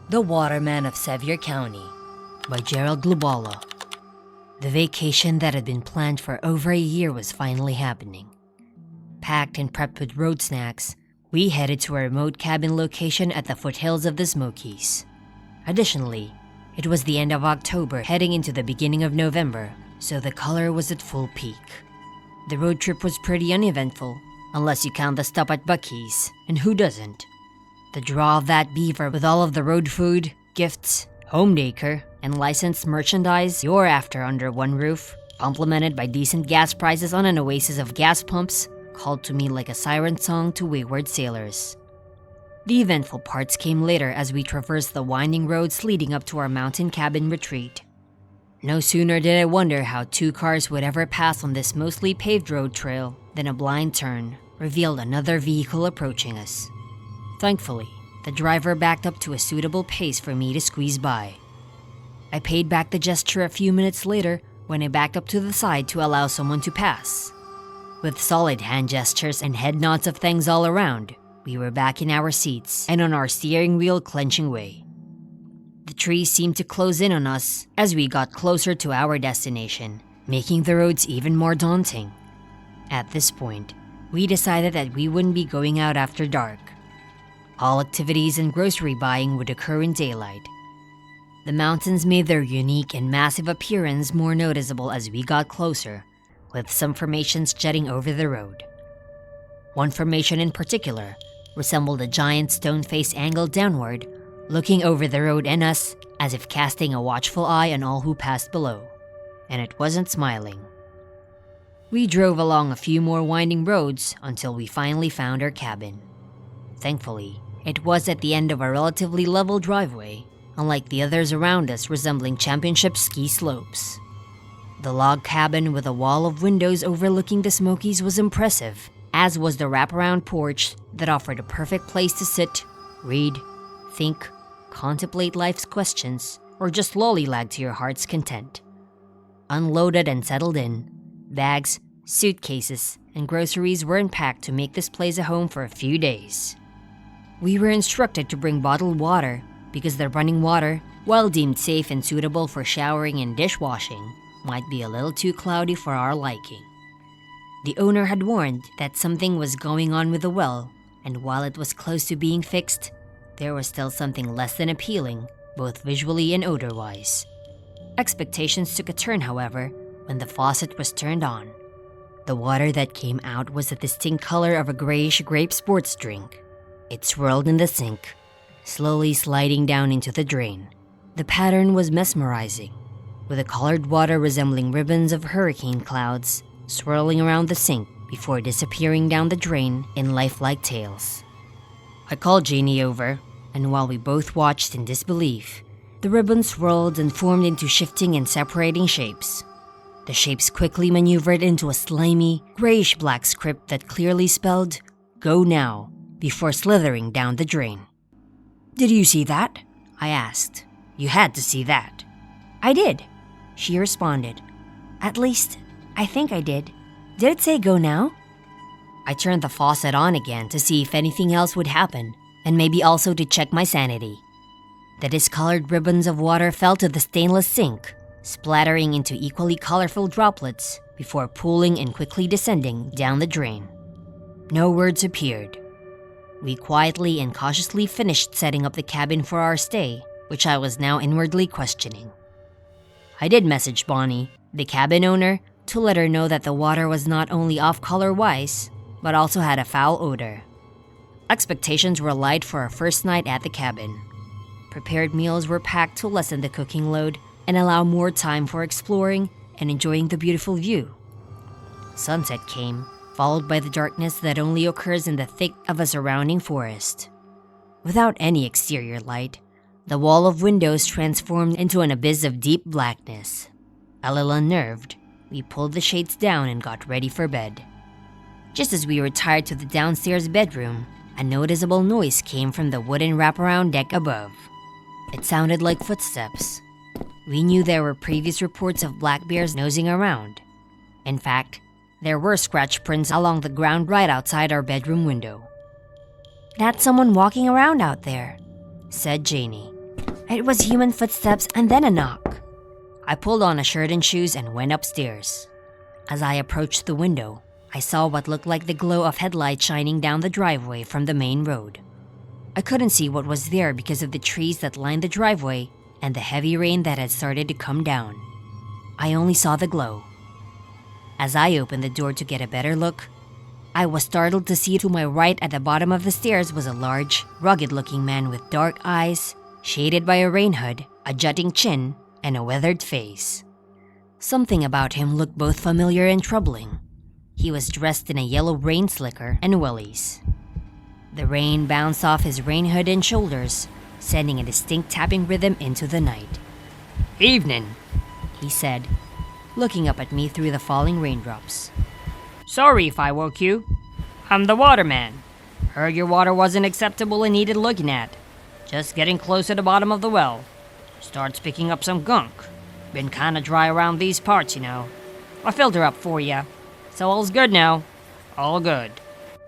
The Waterman of Sevier County by Gerald Dlubala. The vacation that had been planned for over a year was finally happening. Packed and prepped with road snacks, we headed to a remote cabin location at the foothills of the Smokies. Additionally, it was the end of October heading into the beginning of November, so the color was at full peak. The road trip was pretty uneventful, unless you count the stop at Bucky's, and who doesn't? The draw of that beaver with all of the road food, gifts, home decor, and licensed merchandise you're after under one roof, complemented by decent gas prices on an oasis of gas pumps, called to me like a siren song to wayward sailors. The eventful parts came later as we traversed the winding roads leading up to our mountain cabin retreat. No sooner did I wonder how two cars would ever pass on this mostly paved road trail than a blind turn revealed another vehicle approaching us. Thankfully, the driver backed up to a suitable pace for me to squeeze by. I paid back the gesture a few minutes later when I backed up to the side to allow someone to pass. With solid hand gestures and head nods of thanks all around, we were back in our seats and on our steering wheel clenching way. The trees seemed to close in on us as we got closer to our destination, making the roads even more daunting. At this point, we decided that we wouldn't be going out after dark. All activities and grocery buying would occur in daylight. The mountains made their unique and massive appearance more noticeable as we got closer, with some formations jutting over the road. One formation in particular resembled a giant stone face angled downward, looking over the road and us as if casting a watchful eye on all who passed below, and it wasn't smiling. We drove along a few more winding roads until we finally found our cabin. Thankfully, it was at the end of a relatively level driveway, unlike the others around us resembling championship ski slopes. The log cabin with a wall of windows overlooking the Smokies was impressive, as was the wraparound porch that offered a perfect place to sit, read, think, contemplate life's questions, or just lollygag to your heart's content. Unloaded and settled in, bags, suitcases, and groceries were unpacked to make this place a home for a few days. We were instructed to bring bottled water because the running water, while deemed safe and suitable for showering and dishwashing, might be a little too cloudy for our liking. The owner had warned that something was going on with the well, and while it was close to being fixed, there was still something less than appealing, both visually and odor-wise. Expectations took a turn, however, when the faucet was turned on. The water that came out was the distinct color of a grayish grape sports drink. It swirled in the sink, slowly sliding down into the drain. The pattern was mesmerizing, with the colored water resembling ribbons of hurricane clouds swirling around the sink before disappearing down the drain in lifelike tails. I called Janie over, and while we both watched in disbelief, the ribbons swirled and formed into shifting and separating shapes. The shapes quickly maneuvered into a slimy, grayish-black script that clearly spelled, "Go now," before slithering down the drain. "Did you see that?" I asked. "You had to see that." "I did," she responded. "At least, I think I did. Did it say go now?" I turned the faucet on again to see if anything else would happen, and maybe also to check my sanity. The discolored ribbons of water fell to the stainless sink, splattering into equally colorful droplets before pooling and quickly descending down the drain. No words appeared. We quietly and cautiously finished setting up the cabin for our stay, which I was now inwardly questioning. I did message Bonnie, the cabin owner, to let her know that the water was not only off color-wise, but also had a foul odor. Expectations were light for our first night at the cabin. Prepared meals were packed to lessen the cooking load and allow more time for exploring and enjoying the beautiful view. Sunset came, followed by the darkness that only occurs in the thick of a surrounding forest. Without any exterior light, the wall of windows transformed into an abyss of deep blackness. A little unnerved, we pulled the shades down and got ready for bed. Just as we retired to the downstairs bedroom, a noticeable noise came from the wooden wraparound deck above. It sounded like footsteps. We knew there were previous reports of black bears nosing around. In fact, there were scratch prints along the ground right outside our bedroom window. "That's someone walking around out there," said Janie. It was human footsteps and then a knock. I pulled on a shirt and shoes and went upstairs. As I approached the window, I saw what looked like the glow of headlights shining down the driveway from the main road. I couldn't see what was there because of the trees that lined the driveway and the heavy rain that had started to come down. I only saw the glow. As I opened the door to get a better look, I was startled to see to my right at the bottom of the stairs was a large, rugged-looking man with dark eyes, shaded by a rain hood, a jutting chin, and a weathered face. Something about him looked both familiar and troubling. He was dressed in a yellow rain slicker and wellies. The rain bounced off his rain hood and shoulders, sending a distinct tapping rhythm into the night. "Evening," he said, looking up at me through the falling raindrops. "Sorry if I woke you. I'm the Waterman. Heard your water wasn't acceptable and needed looking at. Just getting close to the bottom of the well. Starts picking up some gunk. Been kinda dry around these parts, you know. I'll filter up for ya. So all's good now. All good.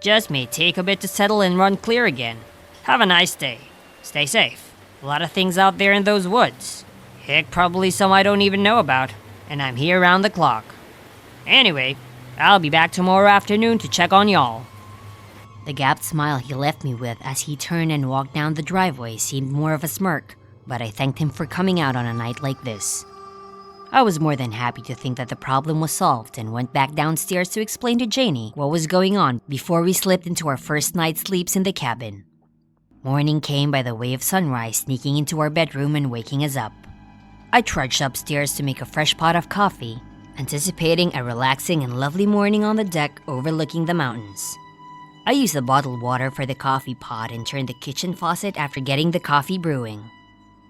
Just may take a bit to settle and run clear again. Have a nice day. Stay safe. A lot of things out there in those woods. Heck, probably some I don't even know about. And I'm here round the clock. Anyway, I'll be back tomorrow afternoon to check on y'all." The gapped smile he left me with as he turned and walked down the driveway seemed more of a smirk, but I thanked him for coming out on a night like this. I was more than happy to think that the problem was solved and went back downstairs to explain to Janie what was going on before we slipped into our first night's sleeps in the cabin. Morning came by the way of sunrise sneaking into our bedroom and waking us up. I trudged upstairs to make a fresh pot of coffee, anticipating a relaxing and lovely morning on the deck overlooking the mountains. I used the bottled water for the coffee pot and turned the kitchen faucet after getting the coffee brewing.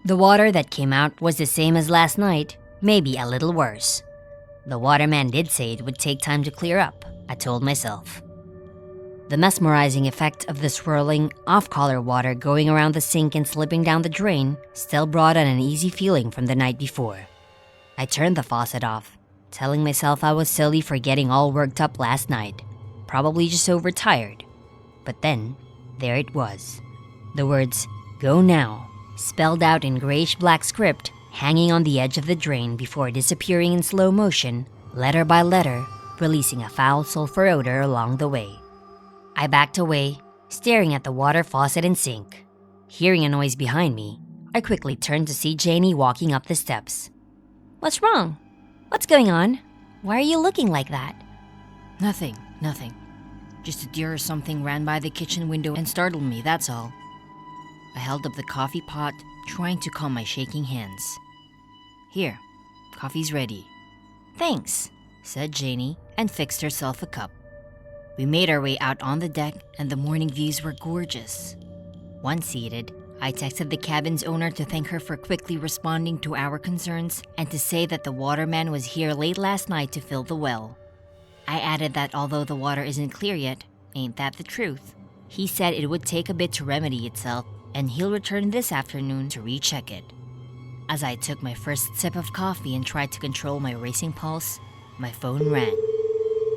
The water that came out was the same as last night, maybe a little worse. The waterman did say it would take time to clear up, I told myself. The mesmerizing effect of the swirling, off-color water going around the sink and slipping down the drain still brought an uneasy feeling from the night before. I turned the faucet off, telling myself I was silly for getting all worked up last night, probably just overtired. But then, there it was. The words, "Go now," spelled out in grayish-black script, hanging on the edge of the drain before disappearing in slow motion, letter by letter, releasing a foul sulfur odor along the way. I backed away, staring at the water faucet and sink. Hearing a noise behind me, I quickly turned to see Janie walking up the steps. "What's wrong? What's going on? Why are you looking like that?" Nothing. Just a deer or something ran by the kitchen window and startled me, that's all." I held up the coffee pot, trying to calm my shaking hands. "Here, coffee's ready." "Thanks," said Janie, and fixed herself a cup. We made our way out on the deck, and the morning views were gorgeous. Once seated, I texted the cabin's owner to thank her for quickly responding to our concerns and to say that the waterman was here late last night to fill the well. I added that although the water isn't clear yet, ain't that the truth? He said it would take a bit to remedy itself, and he'll return this afternoon to recheck it. As I took my first sip of coffee and tried to control my racing pulse, my phone rang.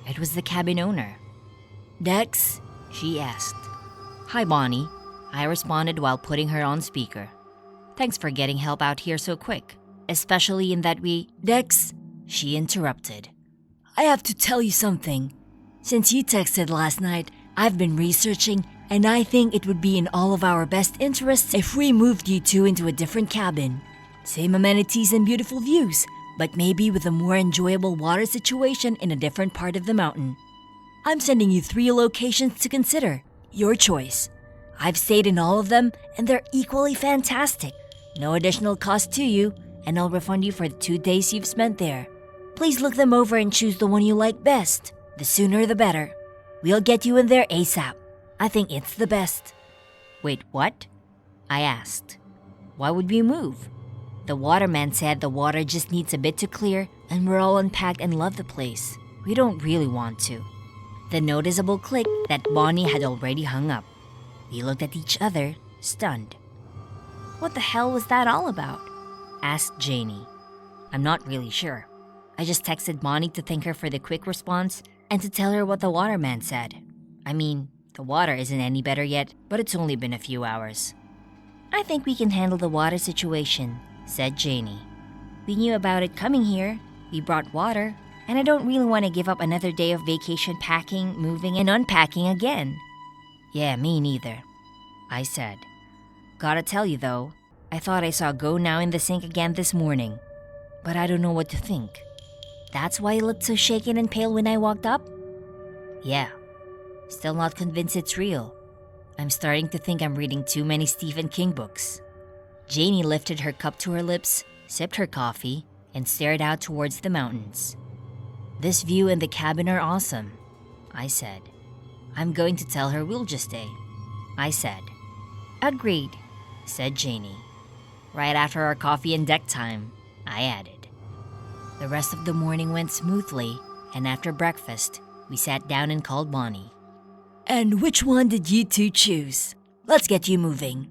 It was the cabin owner. "Dex?" she asked. "Hi, Bonnie," I responded while putting her on speaker. "Thanks for getting help out here so quick, especially in that we—" "Dex," she interrupted. "I have to tell you something. Since you texted last night, I've been researching, and I think it would be in all of our best interests if we moved you two into a different cabin. Same amenities and beautiful views, but maybe with a more enjoyable water situation in a different part of the mountain. I'm sending you 3 locations to consider. Your choice. I've stayed in all of them, and they're equally fantastic. No additional cost to you, and I'll refund you for the 2 days you've spent there. Please look them over and choose the one you like best. The sooner the better. We'll get you in there ASAP. I think it's the best." "Wait, what?" I asked. "Why would we move?" The waterman said the water just needs a bit to clear, and we're all unpacked and love the place. We don't really want to. The noticeable click that Bonnie had already hung up. We looked at each other, stunned. "What the hell was that all about?" asked Janie. "I'm not really sure. I just texted Bonnie to thank her for the quick response and to tell her what the waterman said. I mean, the water isn't any better yet, but it's only been a few hours." I think we can handle the water situation, said Janie. We knew about it coming here. We brought water, and I don't really want to give up another day of vacation packing, moving, and unpacking again. Yeah, me neither, I said. Gotta tell you though, I thought I saw Go Now in the sink again this morning, but I don't know what to think. That's why you looked so shaken and pale when I walked up? Yeah. Still not convinced it's real. I'm starting to think I'm reading too many Stephen King books. Janie lifted her cup to her lips, sipped her coffee, and stared out towards the mountains. This view and the cabin are awesome, I said. I'm going to tell her we'll just stay, I said. Agreed, said Janie. Right after our coffee and deck time, I added. The rest of the morning went smoothly, and after breakfast, we sat down and called Bonnie. And which one did you two choose? Let's get you moving.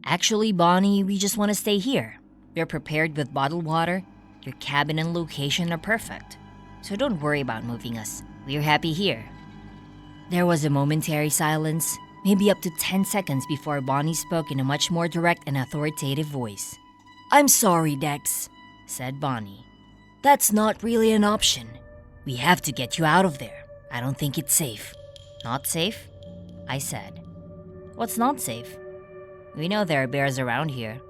Actually, Bonnie, we just want to stay here. We're prepared with bottled water. Your cabin and location are perfect. So don't worry about moving us. We're happy here. There was a momentary silence, maybe up to 10 seconds before Bonnie spoke in a much more direct and authoritative voice. I'm sorry, Dex, said Bonnie. That's not really an option. We have to get you out of there. I don't think it's safe. Not safe? I said. What's not safe? We know there are bears around here.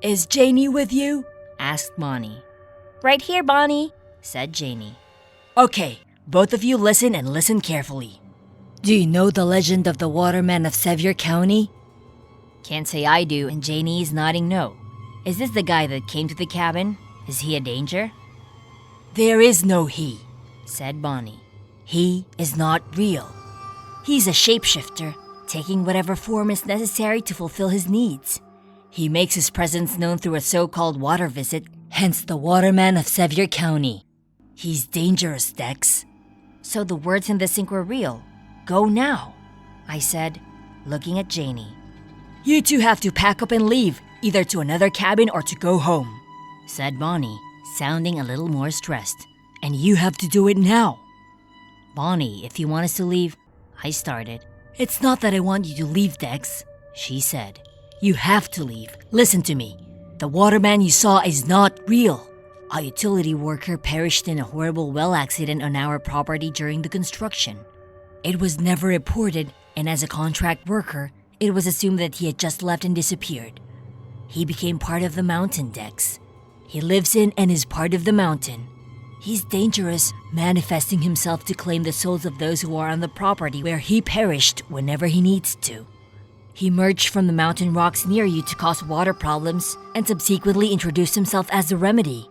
Is Janie with you? Asked Bonnie. Right here, Bonnie, said Janie. Okay, both of you listen and listen carefully. Do you know the legend of the Waterman of Sevier County? Can't say I do, and Janie is nodding no. Is this the guy that came to the cabin? Is he a danger? There is no he, said Bonnie. He is not real. He's a shapeshifter, taking whatever form is necessary to fulfill his needs. He makes his presence known through a so-called water visit, hence the Waterman of Sevier County. He's dangerous, Dex. So the words in the sink were real. Go now, I said, looking at Janie. You two have to pack up and leave, either to another cabin or to go home, said Bonnie, sounding a little more stressed. And you have to do it now. Bonnie, if you want us to leave, I started. It's not that I want you to leave, Dex, she said. You have to leave. Listen to me. The waterman you saw is not real. A utility worker perished in a horrible well accident on our property during the construction. It was never reported, and as a contract worker, it was assumed that he had just left and disappeared. He became part of the mountain, Dex. He lives in and is part of the mountain. He's dangerous, manifesting himself to claim the souls of those who are on the property where he perished whenever he needs to. He emerged from the mountain rocks near you to cause water problems and subsequently introduced himself as the remedy.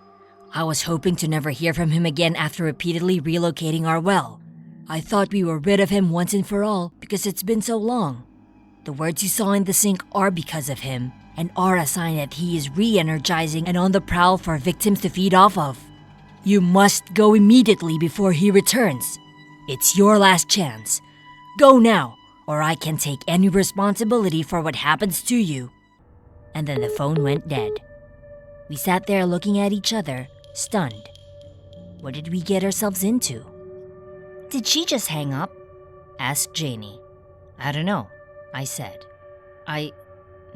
I was hoping to never hear from him again after repeatedly relocating our well. I thought we were rid of him once and for all because it's been so long. The words you saw in the sink are because of him and are a sign that he is re-energizing and on the prowl for victims to feed off of. You must go immediately before he returns. It's your last chance. Go now, or I can take any responsibility for what happens to you. And then the phone went dead. We sat there looking at each other, stunned. What did we get ourselves into? Did she just hang up? Asked Janie. I don't know, I said.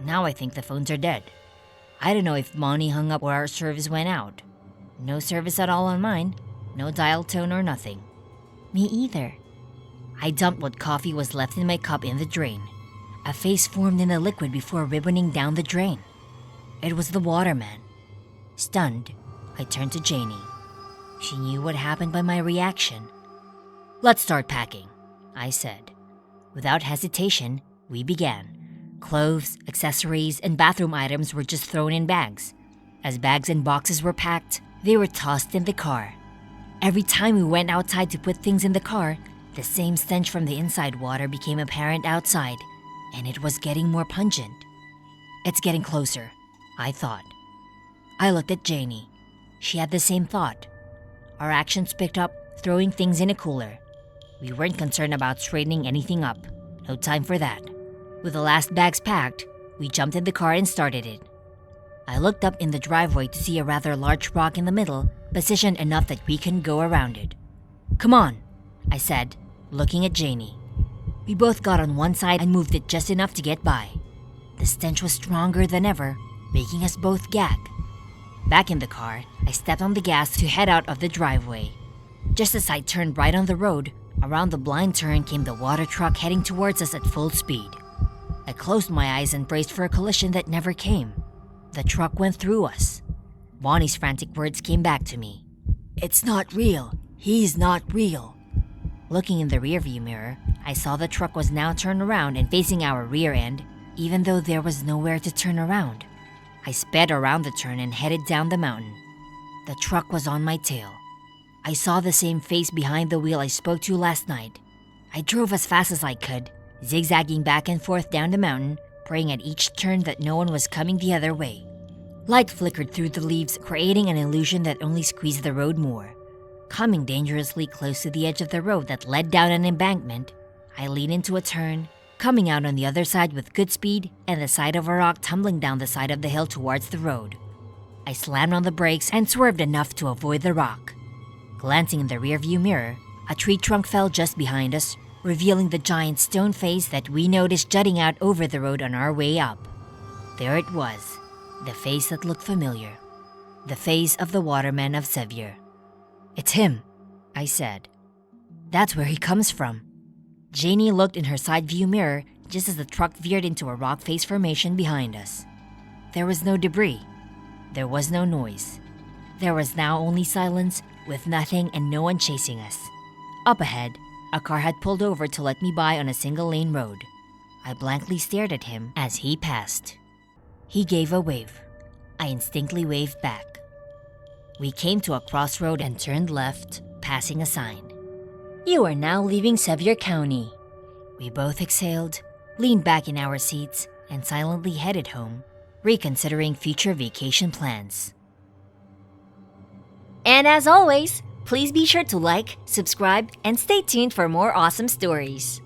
Now I think the phones are dead. I don't know if Bonnie hung up or our service went out. No service at all on mine. No dial tone or nothing. Me either. I dumped what coffee was left in my cup in the drain. A face formed in the liquid before ribboning down the drain. It was the waterman. Stunned, I turned to Janie. She knew what happened by my reaction. Let's start packing, I said. Without hesitation, we began. Clothes, accessories, and bathroom items were just thrown in bags. As bags and boxes were packed, they were tossed in the car. Every time we went outside to put things in the car, the same stench from the inside water became apparent outside, and it was getting more pungent. It's getting closer, I thought. I looked at Janie. She had the same thought. Our actions picked up, throwing things in a cooler. We weren't concerned about straightening anything up. No time for that. With the last bags packed, we jumped in the car and started it. I looked up in the driveway to see a rather large rock in the middle, positioned enough that we can go around it. Come on, I said, looking at Janie. We both got on one side and moved it just enough to get by. The stench was stronger than ever, making us both gag. Back in the car, I stepped on the gas to head out of the driveway. Just as I turned right on the road, around the blind turn came the water truck heading towards us at full speed. I closed my eyes and braced for a collision that never came. The truck went through us. Bonnie's frantic words came back to me. "It's not real. He's not real." Looking in the rearview mirror, I saw the truck was now turned around and facing our rear end, even though there was nowhere to turn around. I sped around the turn and headed down the mountain. The truck was on my tail. I saw the same face behind the wheel I spoke to last night. I drove as fast as I could, zigzagging back and forth down the mountain, praying at each turn that no one was coming the other way. Light flickered through the leaves, creating an illusion that only squeezed the road more. Coming dangerously close to the edge of the road that led down an embankment, I leaned into a turn, coming out on the other side with good speed and the side of a rock tumbling down the side of the hill towards the road. I slammed on the brakes and swerved enough to avoid the rock. Glancing in the rearview mirror, a tree trunk fell just behind us, revealing the giant stone face that we noticed jutting out over the road on our way up. There it was, the face that looked familiar. The face of the Waterman of Sevier. "It's him," I said. "That's where he comes from." Janie looked in her side view mirror just as the truck veered into a rock face formation behind us. There was no debris. There was no noise. There was now only silence, with nothing and no one chasing us. Up ahead, a car had pulled over to let me by on a single-lane road. I blankly stared at him as he passed. He gave a wave. I instinctively waved back. We came to a crossroad and turned left, passing a sign. "You are now leaving Sevier County." We both exhaled, leaned back in our seats, and silently headed home, reconsidering future vacation plans. And as always, please be sure to like, subscribe, and stay tuned for more awesome stories.